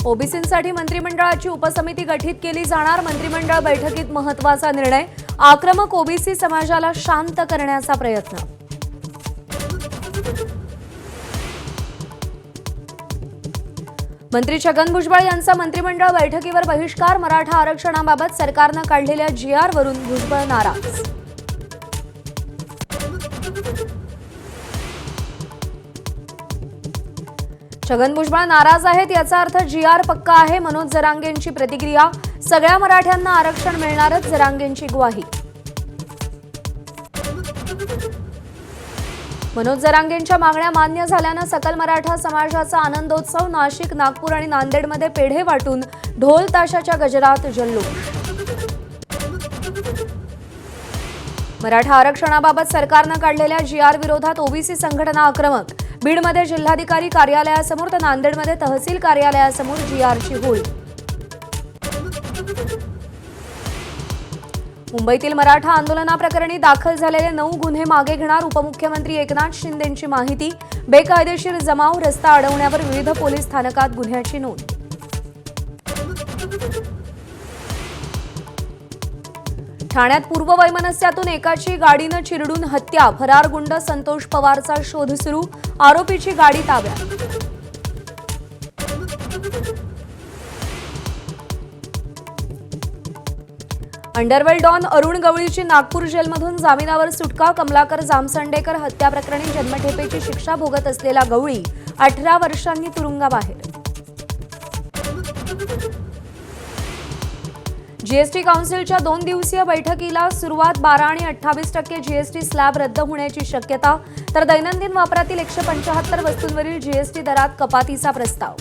ओबीसींसाठी मंत्रिमंडळाची उपसमिती गठीत केली जाणार। मंत्रिमंडळ बैठकीत महत्त्वाचा निर्णय। आक्रमक ओबीसी समाजाला शांत करण्याचा प्रयत्न। मंत्री छगन भुजबळ यांचा मंत्रिमंडळ बैठकीवर बहिष्कार। मराठा आरक्षणाबाबत सरकारने काढलेल्या जीआर वरून भुजबळ नाराज। छगन भुजबळ नाराज आहेत याचा अर्थ जीआर पक्का आहे। मनोज जरांगेंची प्रतिक्रिया। सगळ्या मराठ्यांना आरक्षण मिळणारच, जरांगेंची ग्वाही। मनोज जरांगेंच्या मागण्या मान्य झाल्यानं सकल मराठा समाजाचा आनंदोत्सव। नाशिक, नागपूर आणि नांदेडमध्ये पेढे वाटून ढोल ताशाच्या गजरात जल्लोष। मराठा आरक्षणाबाबत सरकारने काढलेल्या जीआर विरोधात ओबीसी संघटना आक्रमक। बीडमध्ये जिल्हाधिकारी कार्यालयासमोर तर नांदेडमध्ये तहसील कार्यालयासमोर जीआरची होळी। मुंबईतील मराठा आंदोलनाप्रकरणी दाखल झालेले 9 गुन्हे मागे घेणार। उपमुख्यमंत्री एकनाथ शिंदेंची माहिती। बेकायदेशीर जमाव, रस्ता अडवण्यावर विविध पोलीस स्थानकात गुन्ह्याची नोंद। ठाण्यात पूर्ववैमनस्यातून एकाची गाडीनं चिरडून हत्या। फरार गुंड संतोष पवारचा शोध सुरू। आरोपीची गाडी ताब्यात। अंडरवर्ल्ड डॉन अरुण गवळीची नागपूर जेलमधून जामिनावर सुटका। कमलाकर जामसंडेकर हत्या प्रकरणी जन्मठेपेची शिक्षा भोगत असलेला गवळी 18 वर्षांनी तुरुंगाबाहेर। जीएसटी काउन्सिलच्या 2 दिवसीय बैठकीला सुरुवात। 12 आणि 28% जीएसटी स्लॅब रद्द होण्याची शक्यता, तर दैनंदिन वापरातील 175 वस्तूंवरील जीएसटी दरात कपातीचा प्रस्ताव।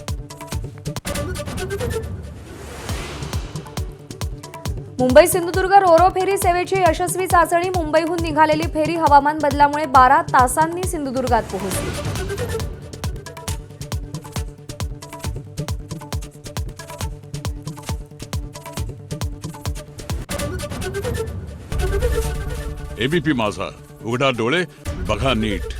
मुंबई सिंधुदुर्ग रोरो फेरी सेवेची यशस्वी चाचणी। मुंबईहून निघालेली फेरी हवामान बदलामुळे 12 तासांनी सिंधुदुर्गात पोहोचली। एबीपी माझा, उघडा डोळे बघा नीट।